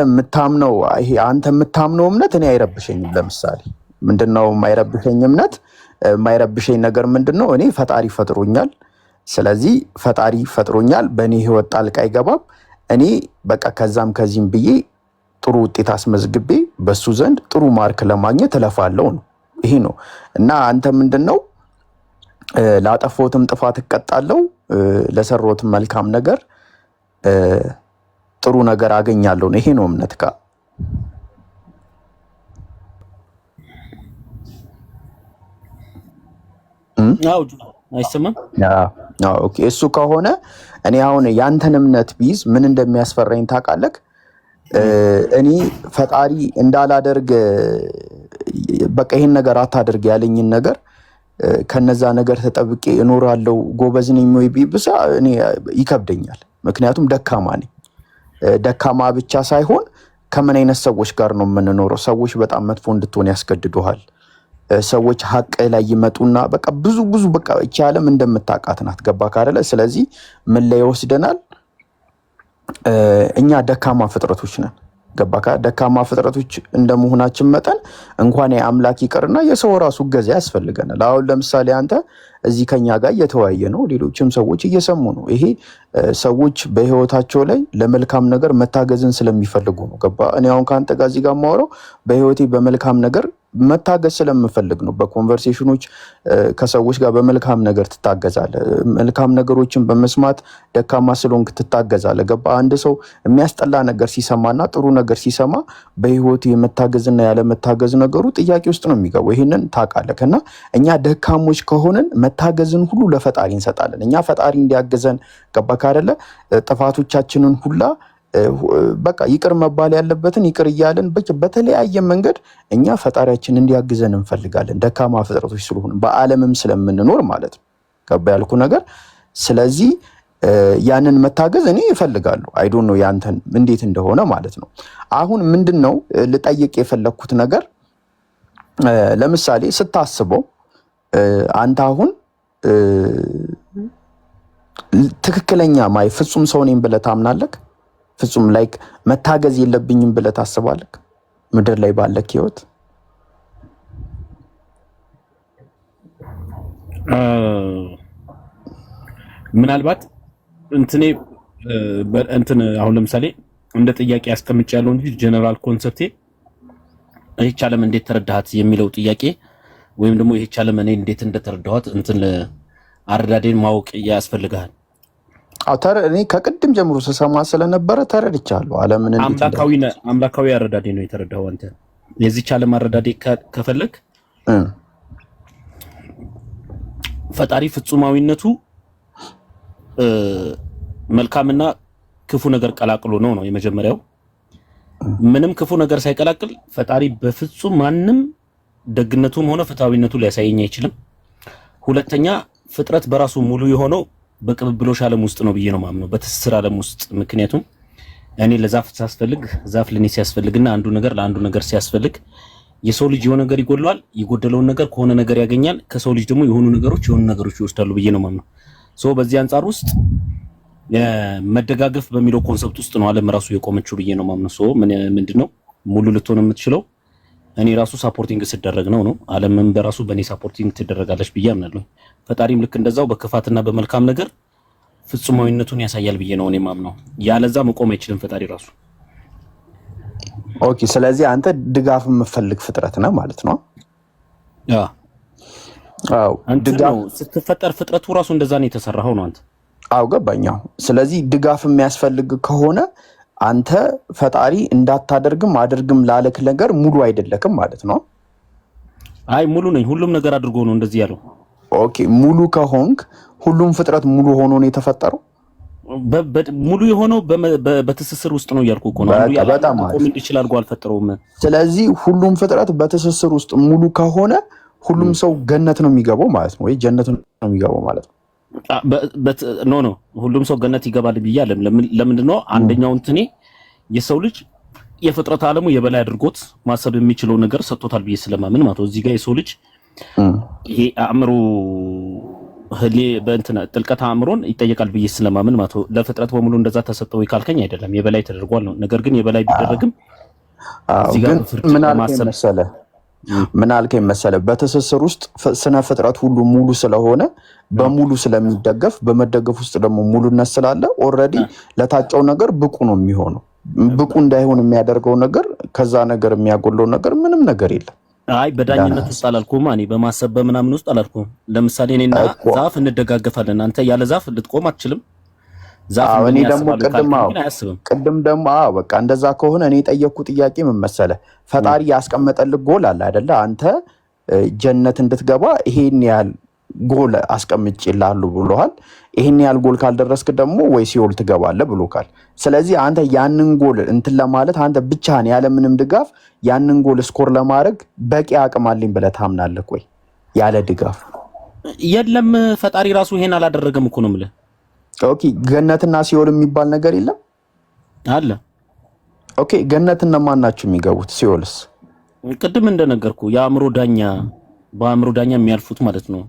የምታምነው እምነት እኔ አይረብሸኝም። ለምሳሌ ምንድነው የማይረብሸኝ እምነት? የማይረብሸኝ ነገር ምንድነው? እኔ ፈጣሪ ፈጥሮኛል። ስለዚህ ፈጣሪ ፈጥሮኛል፣ በእኔ ህይወት ጣልቃ አይገባም። እኔ በቃ ከዛም ከዚህም ብዬ ጥሩ ውጤት አስመዝግቤ በሱ ዘንድ ጥሩ ማርክ ለማግኘት እለፋለሁ ነው። ይሄ ነው። እና አንተ ምንድነው ላጠፋሁትም ጥፋት እቀጣለሁ፣ ለሰራሁትም መልካም ነገር ጥሩ ነገር አገኛለሁ ነው። ይሄ ነው እምነት ካ አይሰማም? ኦኬ እሱ ከሆነ እኔ አሁን ያንተን እምነት ቢይዝ ምን እንደሚያስፈራኝ ታውቃለህ? እኔ ፈጣሪ እንዳላደርግ በቃ ይሄን ነገር አታደርግ ያለኝን ነገር ከነዛ ነገር ተጠብቄ እኖራለሁ ጎበዝ ነኝ ወይ ቢብሳ እኔ ይከብደኛል። ምክንያቱም ደካማ ነኝ። ደካማ ብቻ ሳይሆን ከምን አይነት ሰዎች ጋር ነው የምንኖረው? ሰዎች በጣም መጥፎ እንድትሆን ያስገድዱሃል። ሰዎች ሀቅ ላይ ይመጡና በቃ ብዙ በቃ እቺ ዓለም እንደምታውቃት ናት። ገባህ አይደለ? ስለዚህ ምን ላይ ይወስደናል? እኛ ደካማ ፍጥረቶች ነን። ገባካ? ደካማ ፍጥረቶች እንደመሆናችን መጠን እንኳን የአምላክ ይቅርና የሰው ራሱ እገዛ ያስፈልገናል። አሁን ለምሳሌ አንተ እዚህ ከኛ ጋር እየተወያየ ነው፣ ሌሎችም ሰዎች እየሰሙ ነው። ይሄ ሰዎች በህይወታቸው ላይ ለመልካም ነገር መታገዝን ስለሚፈልጉ ነው። ገባ? እኔ አሁን ከአንተ ጋር እዚህ ጋር የማወራው በህይወቴ በመልካም ነገር መታገዝ ስለምፈልግ ነው። በኮንቨርሴሽኖች ከሰዎች ጋር በመልካም ነገር ትታገዛለህ። መልካም ነገሮችን በመስማት ደካማ ስለሆንክ ትታገዛለህ። ገባ? አንድ ሰው የሚያስጠላ ነገር ሲሰማና ጥሩ ነገር ሲሰማ በህይወቱ የመታገዝና ያለመታገዝ ነገሩ ጥያቄ ውስጥ ነው የሚገባው። ይህንን ታውቃለህ። እና እኛ ደካሞች ከሆንን መታገዝን ሁሉ ለፈጣሪ እንሰጣለን። እኛ ፈጣሪ እንዲያግዘን ገባ ካደለ ጥፋቶቻችንን ሁላ በቃ ይቅር መባል ያለበትን ይቅር እያለን በተለያየ መንገድ እኛ ፈጣሪያችን እንዲያግዘን እንፈልጋለን። ደካማ ፍጥረቶች ስለሆነ በዓለምም ስለምንኖር ማለት ነው። ገባ ያልኩ ነገር። ስለዚህ ያንን መታገዝ እኔ እፈልጋለሁ። አይ ዶንት ኖ ያንተን እንዴት እንደሆነ ማለት ነው። አሁን ምንድነው ልጠይቅ የፈለኩት ነገር፣ ለምሳሌ ስታስበው አንተ አሁን ትክክለኛ ፍጹም ሰው ነኝ ብለህ ታምናለህ? ፍጹም ላይክ መታገዝ የለብኝም ብለህ ታስባለህ? ምድር ላይ ባለክ ህይወት ምናልባት እንትን አሁን ለምሳሌ እንደ ጥያቄ አስቀምጬ ያለው እንጂ ጀነራል ኮንሰፕቴ ይህች ዓለም እንዴት ተረዳሃት የሚለው ጥያቄ ወይም ደግሞ ይህች ዓለም እኔ እንዴት እንደተረዳኋት አረዳዴን ማወቅ ያስፈልጋል። እኔ ከቅድም ጀምሮ ስሰማ ስለነበረ ተረድቻለሁ። ዓለምን አምላካዊ አረዳዴ ነው የተረዳኸው አንተ። የዚህች ዓለም አረዳዴ ከፈለግ ፈጣሪ ፍጹማዊነቱ መልካምና ክፉ ነገር ቀላቅሎ ነው የመጀመሪያው። ምንም ክፉ ነገር ሳይቀላቅል ፈጣሪ በፍጹም ማንም ደግነቱም ሆነ ፍትሃዊነቱ ሊያሳየኝ አይችልም። ሁለተኛ ፍጥረት በራሱ ሙሉ የሆነው በቅብብሎሽ ዓለም ውስጥ ነው ብዬ ነው ማምነው፣ በትስስር ዓለም ውስጥ። ምክንያቱም እኔ ለዛፍ ሲያስፈልግ ዛፍ ለኔ ሲያስፈልግና አንዱ ነገር ለአንዱ ነገር ሲያስፈልግ የሰው ልጅ የሆነ ነገር ይጎድለዋል፣ የጎደለውን ነገር ከሆነ ነገር ያገኛል። ከሰው ልጅ ደግሞ የሆኑ ነገሮች ይወስዳሉ ብዬ ነው ማምነው። በዚህ አንጻር ውስጥ መደጋገፍ በሚለው ኮንሰፕት ውስጥ ነው ዓለም ራሱ የቆመችው ብዬ ነው ማምነው። ምንድነው ሙሉ ልትሆን የምትችለው እኔ ራሱ ሳፖርቲንግ ስደረግ ነው። ዓለምም በራሱ በእኔ ሳፖርቲንግ ትደረጋለች ብዬ አምናለሁ። ፈጣሪም ልክ እንደዛው በክፋትና በመልካም ነገር ፍጹማዊነቱን ያሳያል ብዬ ነው እኔ ማምነው። ያለዛ መቆም አይችልም ፈጣሪ ራሱ። ኦኬ፣ ስለዚህ አንተ ድጋፍ የምፈልግ ፍጥረት ነህ ማለት ነው? አዎ፣ ድጋፍ ስትፈጠር ፍጥረቱ ራሱ እንደዛ ነው የተሰራው ነው አንተ። አዎ ገባኝ። ስለዚህ ድጋፍ የሚያስፈልግ ከሆነ አንተ ፈጣሪ እንዳታደርግም አድርግም ላለክ ነገር ሙሉ አይደለክም ማለት ነው? አይ ሙሉ ነኝ፣ ሁሉም ነገር አድርጎ ነው እንደዚህ ያለው። ኦኬ፣ ሙሉ ከሆንክ ሁሉም ፍጥረት ሙሉ ሆኖ ነው የተፈጠረው? ሙሉ የሆነው በትስስር ውስጥ ነው እያልኩ እኮ ነው። በጣም ቆም እንዲችል አድርጎ አልፈጠረውም። ስለዚህ ሁሉም ፍጥረት በትስስር ውስጥ ሙሉ ከሆነ ሁሉም ሰው ገነት ነው የሚገባው ማለት ነው ወይ ጀነት ነው የሚገባው ማለት ነው? ኖ ሁሉም ሰው ገነት ይገባል ብያለሁ። ለምንድን ነው አንደኛው እንትኔ የሰው ልጅ የፍጥረት ዓለሙ የበላይ አድርጎት ማሰብ የሚችለው ነገር ሰጥቶታል ብዬ ስለማምን ማለት ነው። እዚህ ጋር የሰው ልጅ ይሄ አእምሮ ጥልቀት አእምሮን ይጠየቃል ብዬ ስለማምን ማለት ነው። ለፍጥረት በሙሉ እንደዛ ተሰጠው ካልከኝ አይደለም፣ የበላይ ተደርጓል ነው። ነገር ግን የበላይ ቢደረግም እዚህ ጋር ምን አልከኝ መሰለህ፣ በትስስር ውስጥ ስነ ፍጥረት ሁሉ ሙሉ ስለሆነ በሙሉ ስለሚደገፍ በመደገፍ ውስጥ ደግሞ ሙሉነት ስላለ ኦልሬዲ ለታጨው ነገር ብቁ ነው የሚሆነው። ብቁ እንዳይሆን የሚያደርገው ነገር ከዛ ነገር የሚያጎለው ነገር ምንም ነገር የለም። አይ በዳኝነት ውስጥ አላልኩም፣ እኔ በማሰብ በምናምን ውስጥ አላልኩም። ለምሳሌ እኔና ዛፍ እንደጋገፋለን። አንተ ያለ ዛፍ ልትቆም አትችልም። እኔ ደግሞ ቅድም ደግሞ በቃ እንደዛ ከሆነ እኔ የጠየቅኩ ጥያቄ ምን መሰለህ፣ ፈጣሪ ያስቀመጠልህ ጎል አለ አይደለ? አንተ ጀነት እንድትገባ ይሄን ያህል ጎል አስቀምጬልሃለሁ ብሎሃል። ይሄን ያህል ጎል ካልደረስክ ደግሞ ወይ ሲኦል ትገባለህ ብሎካል። ስለዚህ አንተ ያንን ጎል እንትን ለማለት አንተ ብቻህን ያለምንም ድጋፍ ያንን ጎል ስኮር ለማድረግ በቂ አቅም አለኝ ብለህ ታምናለህ ወይ? ያለ ድጋፍ የለም። ፈጣሪ ራሱ ይሄን አላደረገም እኮ ነው የምልህ። ኦኬ፣ ገነትና ሲኦል የሚባል ነገር የለም አለ። ኦኬ፣ ገነትና ማን ናቸው የሚገቡት? ሲኦልስ? ቅድም እንደነገርኩ የአእምሮ ዳኛ በአእምሮ ዳኛ የሚያልፉት ማለት ነው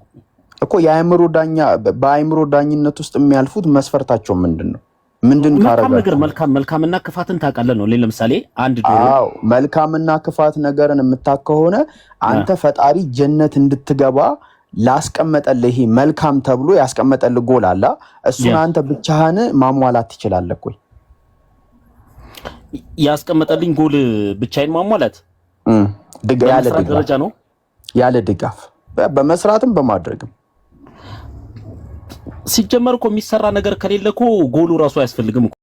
እኮ። የአእምሮ ዳኛ በአእምሮ ዳኝነት ውስጥ የሚያልፉት መስፈርታቸው ምንድን ነው? ምንድን ካረጋችሁ መልካምና ክፋትን ታውቃለህ ነው። ለምሳሌ አንድ አዎ መልካምና ክፋት ነገርን የምታውቅ ከሆነ አንተ ፈጣሪ ጀነት እንድትገባ ላስቀመጠልህ ይሄ መልካም ተብሎ ያስቀመጠልህ ጎል አለ። እሱን አንተ ብቻህን ማሟላት ትችላለህ ወይ? ያስቀመጠልኝ ጎል ብቻዬን ማሟላት ያለ ደረጃ ነው። ያለ ድጋፍ በመስራትም በማድረግም ሲጀመር እኮ የሚሰራ ነገር ከሌለ እኮ ጎሉ ራሱ አያስፈልግም።